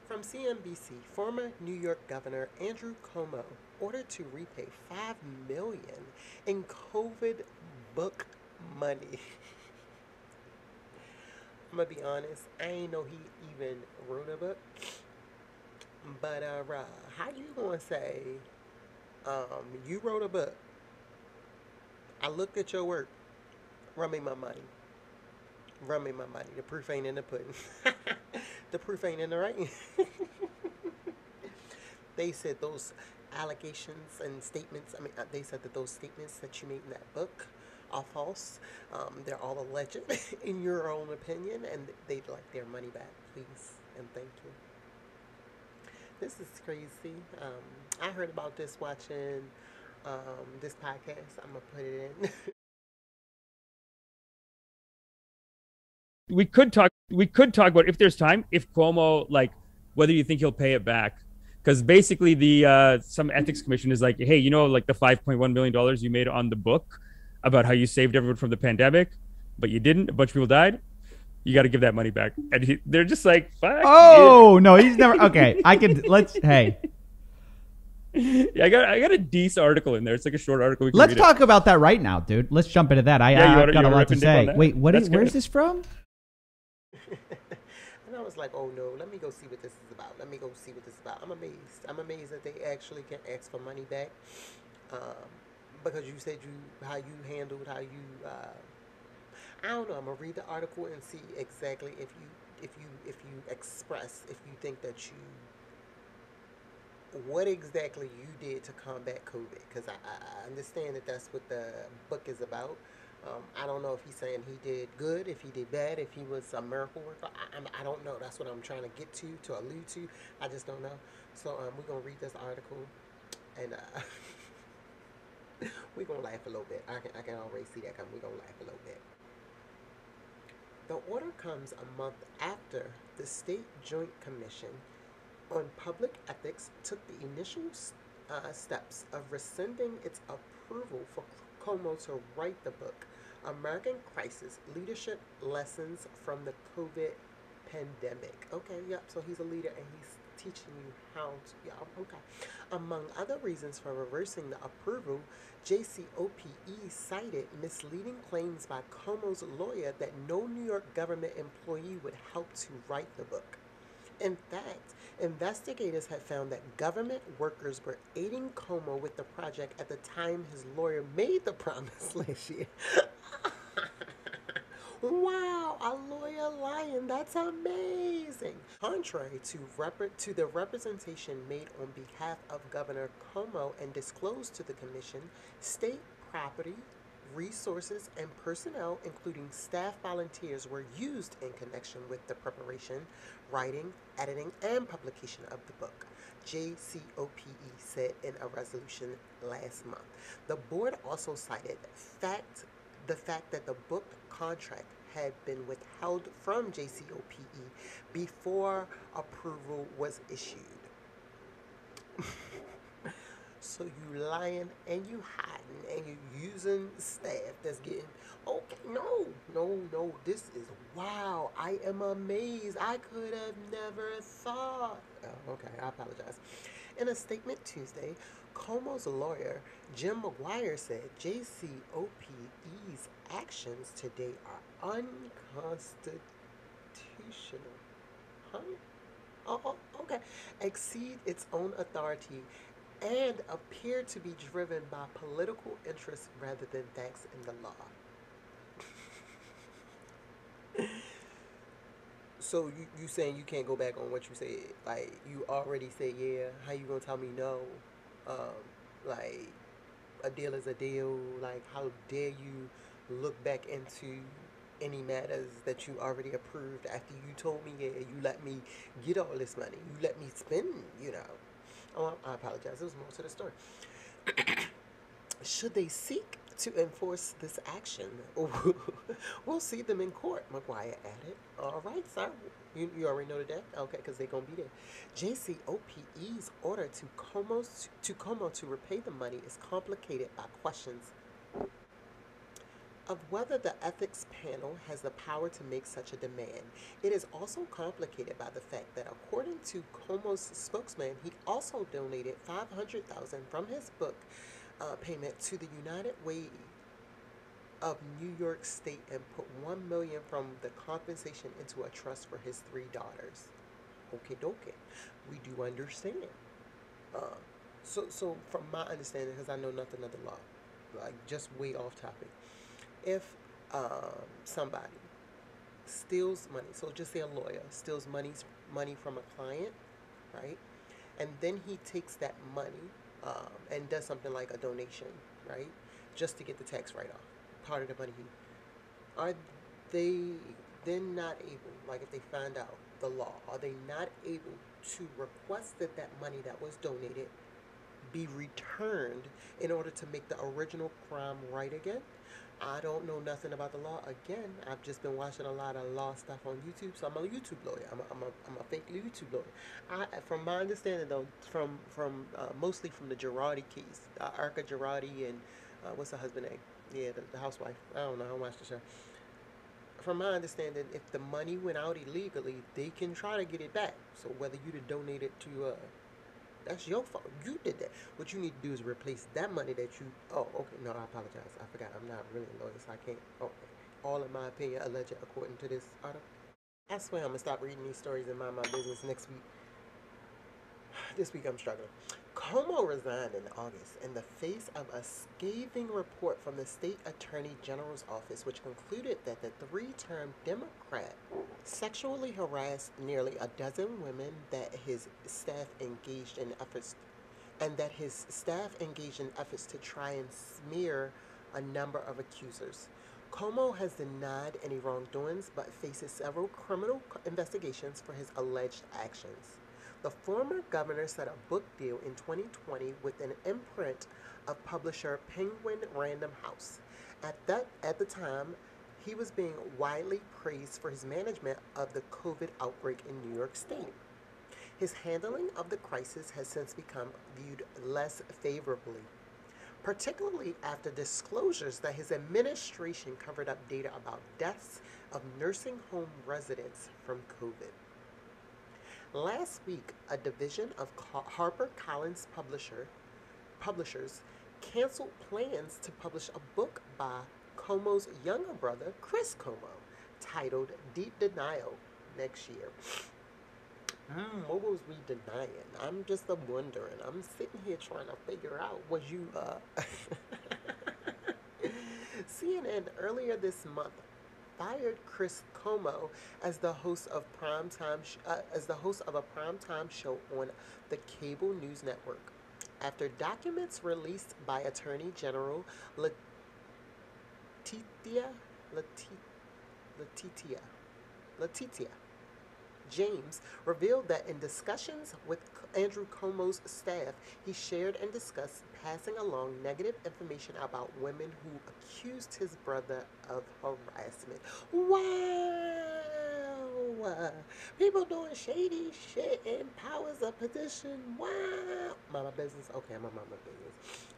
From CNBC, former New York Governor Andrew Cuomo ordered to repay $5 million in COVID book money. I'm gonna be honest, I ain't know he even wrote a book. But how you gonna say you wrote a book? I looked at your work. Run me my money. Run me my money. The proof ain't in the pudding. The proof ain't in the writing. They said those allegations and statements, they said that those statements that you made in that book are false. They're all alleged, in your own opinion, and they'd like their money back, please, and thank you. This is crazy. I heard about this watching this podcast. I'm going to put it in. We could talk about, if there's time, if Cuomo, like, whether you think he'll pay it back, because basically the some ethics commission is like, hey, like the $5.1 million you made on the book about how you saved everyone from the pandemic, but you didn't, a bunch of people died, you got to give that money back. And they're just like, fuck. Oh, yeah. No, he's never. Okay, hey. Yeah, I got a decent article in there. It's like a short article. Let's talk about that right now, dude. Let's jump into that. I've got a lot to say. Wait, where's this from? And I was like, oh no, let me go see what this is about. Let me go see what this is about. I'm amazed. I'm amazed that they actually can ask for money back. Because you said how you handled, I don't know. I'm gonna read the article and see exactly if you express, if you think that what exactly you did to combat COVID, because I understand that that's what the book is about. I don't know if he's saying he did good, if he did bad, if he was a miracle worker. I don't know. That's what I'm trying to get to allude to. I just don't know. So we're going to read this article, and we're going to laugh a little bit. I can already see that coming. We're going to laugh a little bit. The order comes a month after the State Joint Commission on Public Ethics took the initial steps of rescinding its approval for Cuomo to write the book, American Crisis, Leadership Lessons from the COVID Pandemic. Okay, yep, so he's a leader and he's teaching you how to, yeah, okay. Among other reasons for reversing the approval, JCOPE cited misleading claims by Cuomo's lawyer that no New York government employee would help to write the book. In fact, investigators had found that government workers were aiding Cuomo with the project at the time his lawyer made the promise last year. Wow, a lawyer lying. That's amazing. Contrary to the representation made on behalf of Governor Cuomo and disclosed to the commission, state property, resources, and personnel, including staff volunteers, were used in connection with the preparation, writing, editing, and publication of the book, JCOPE said in a resolution last month. The board also cited the fact that the book contract had been withheld from JCOPE before approval was issued. So you lying and you hiding and you using staff that's getting, okay, no, this is, wow, I am amazed. I could have never thought. Oh, okay, I apologize. In a statement Tuesday, Cuomo's lawyer, Jim McGuire, said JCOPE's actions today are unconstitutional. Huh? Oh, okay. Exceed its own authority and appear to be driven by political interests rather than facts in the law. So you saying you can't go back on what you said? Like, you already said yeah. How you gonna tell me no? Like, a deal is a deal. Like, how dare you look back into any matters that you already approved after you told me yeah, you let me get all this money, you let me spend, Oh, I apologize. There was more to the story. Should they seek to enforce this action, we'll see them in court, McGuire added. All right, sir. You already know the deck? Okay, because they're going to be there. JCOPE's order to Cuomo to repay the money is complicated by questions of whether the ethics panel has the power to make such a demand. It is also complicated by the fact that, according to Cuomo's spokesman, he also donated $500,000 from his book payment to the United Way of New York State and put $1 million from the compensation into a trust for his three daughters. Okay, dokie, we do understand. Uh, so from my understanding, because I know nothing of the law, like just way off topic, if somebody steals money, so just say a lawyer steals money from a client, right? And then he takes that money and does something like a donation, right? Just to get the tax write off, part of the money. Are they then not able, like if they find out the law, are they not able to request that that money that was donated be returned in order to make the original crime right again? I don't know nothing about the law. Again, I've just been watching a lot of law stuff on YouTube, so I'm a YouTube lawyer. I'm a fake YouTube lawyer. From my understanding, though, from mostly from the Girardi case, Arca Girardi and what's her husband name? Yeah, the housewife. I don't know. I don't watch the show. From my understanding, if the money went out illegally, they can try to get it back. So whether you donate it to that's your fault. You did that. What you need to do is replace that money that you. Oh, okay. No, I apologize. I forgot. I'm not really a lawyer, so I can't. Okay. All in my opinion, alleged according to this article. I swear I'm gonna stop reading these stories and mind my business next week. This week I'm struggling. Cuomo resigned in August in the face of a scathing report from the state attorney general's office, which concluded that the three-term Democrat sexually harassed nearly a dozen women that his staff engaged in efforts to try and smear a number of accusers. Cuomo has denied any wrongdoings but faces several criminal investigations for his alleged actions. The former governor set a book deal in 2020 with an imprint of publisher Penguin Random House. At the time, he was being widely praised for his management of the COVID outbreak in New York State. His handling of the crisis has since become viewed less favorably, particularly after disclosures that his administration covered up data about deaths of nursing home residents from COVID. Last week, a division of HarperCollins publishers canceled plans to publish a book by Cuomo's younger brother, Chris Cuomo, titled Deep Denial next year. What was we denying? I'm just wondering. I'm sitting here trying to figure out, was you, CNN earlier this month fired Chris Cuomo as the host of a primetime show on the cable news network after documents released by Attorney General Letitia James revealed that in discussions with Andrew Cuomo's staff, he shared and discussed passing along negative information about women who accused his brother of harassment. Wow! People doing shady shit in powers of position. Wow! Mama business? Okay, I'm a mama business.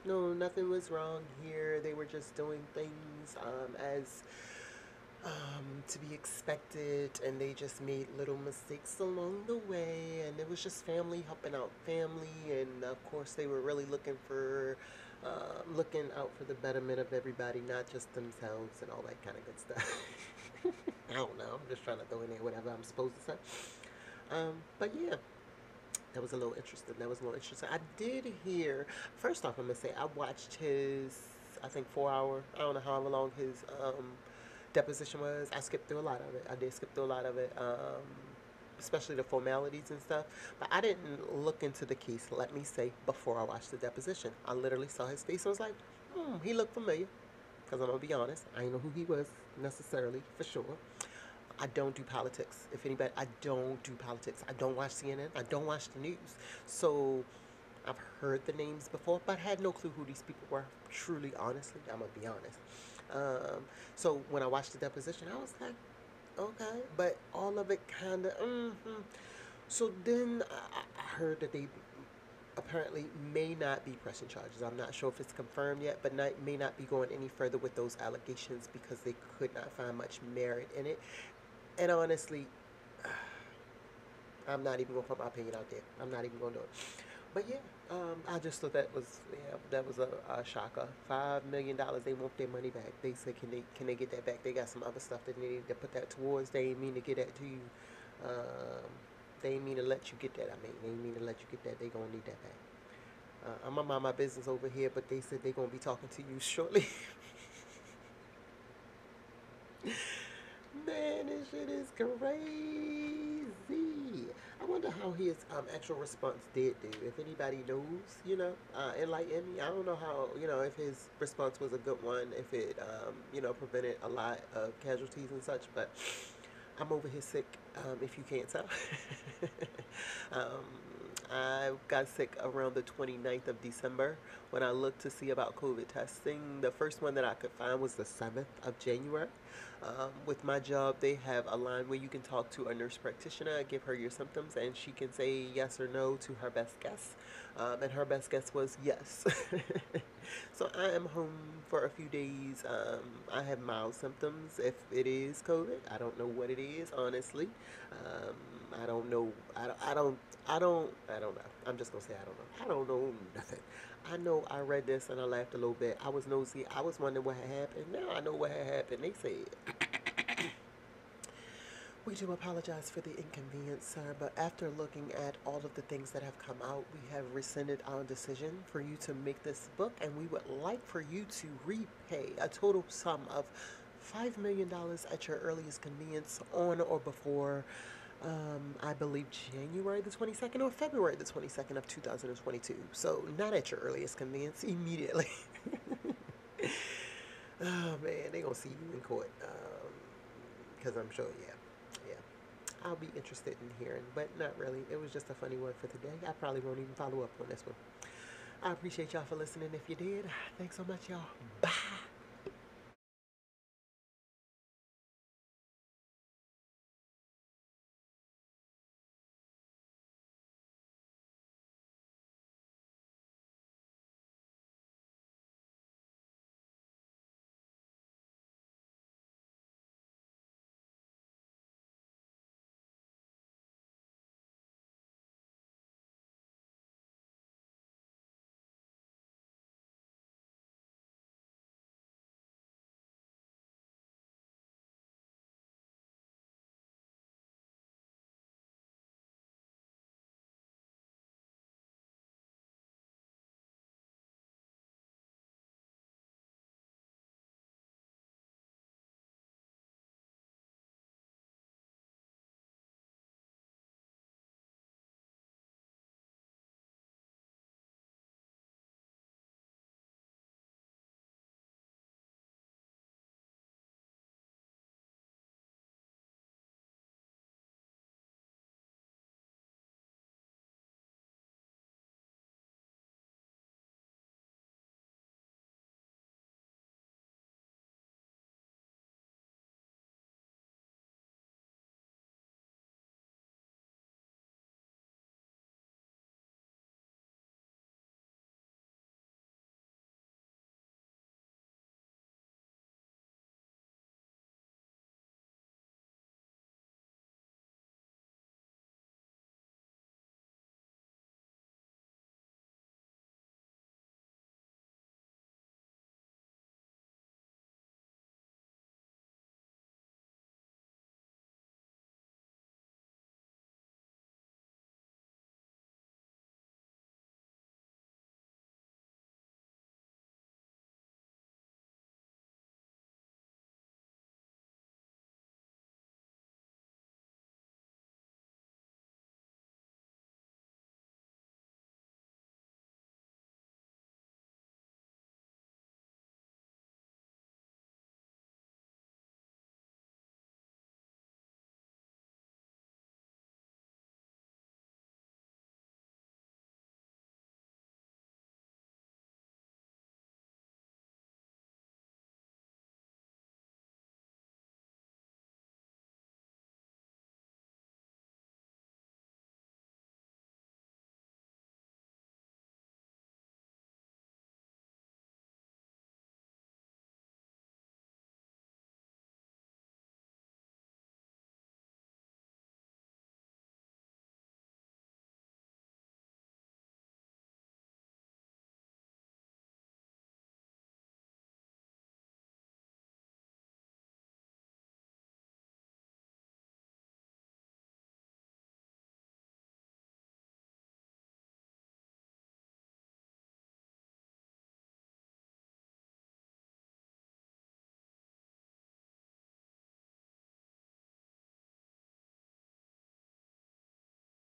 No, nothing was wrong here. They were just doing things as to be expected, and they just made little mistakes along the way, and it was just family helping out family, and of course they were really looking out for the betterment of everybody, not just themselves and all that kind of good stuff. I don't know, I'm just trying to throw in there whatever I'm supposed to say. But yeah, that was a little interesting. I did hear, first off, I'm gonna say I watched his, I think 4 hour, I don't know however long his deposition was. I skipped through a lot of it. I did skip through a lot of it, especially the formalities and stuff. But I didn't look into the case, let me say, before I watched the deposition. I literally saw his face and was like, he looked familiar. Because I'm going to be honest, I didn't know who he was necessarily, for sure. I don't do politics. If anybody, I don't do politics. I don't watch CNN. I don't watch the news. So I've heard the names before, but had no clue who these people were. Truly, honestly, I'm going to be honest. So when I watched the deposition, I was like, okay, but all of it kind of, So then I heard that they apparently may not be pressing charges. I'm not sure if it's confirmed yet, but may not be going any further with those allegations because they could not find much merit in it. And honestly, I'm not even gonna put my opinion out there. I'm not even gonna do it. But yeah, I just thought that was a shocker. $5 million, they want their money back. They said, can they get that back? They got some other stuff that they need to put that towards. They ain't mean to get that to you. They ain't mean to let you get that. I mean, they ain't mean to let you get that. They gonna need that back. I'm gonna mind my business over here, but they said they gonna be talking to you shortly. Man, this shit is crazy. I wonder how his actual response did do. If anybody knows, enlighten me. I don't know how, if his response was a good one, if it, prevented a lot of casualties and such, but I'm over here sick, if you can't tell. um, I got sick around the 29th of December. When I looked to see about COVID testing, the first one that I could find was the 7th of January. With my job, they have a line where you can talk to a nurse practitioner, give her your symptoms, and she can say yes or no to her best guess. And her best guess was yes. So I am home for a few days. I have mild symptoms. If it is COVID, I don't know what it is, honestly. I don't know. I don't know. I'm just gonna say I don't know. I don't know nothing. I know I read this and I laughed a little bit. I was nosy. I was wondering what had happened. Now I know what had happened. They said, we do apologize for the inconvenience, sir, but after looking at all of the things that have come out, we have rescinded our decision for you to make this book, and we would like for you to repay a total sum of $5 million at your earliest convenience on or before I believe January the 22nd or February the 22nd of 2022. So not at your earliest convenience, immediately. Oh man, they gonna see you in court. Because I'm sure, yeah. I'll be interested in hearing, but not really. It was just a funny one for today. I probably won't even follow up on this one. I appreciate y'all for listening. If you did, thanks so much, y'all. Bye.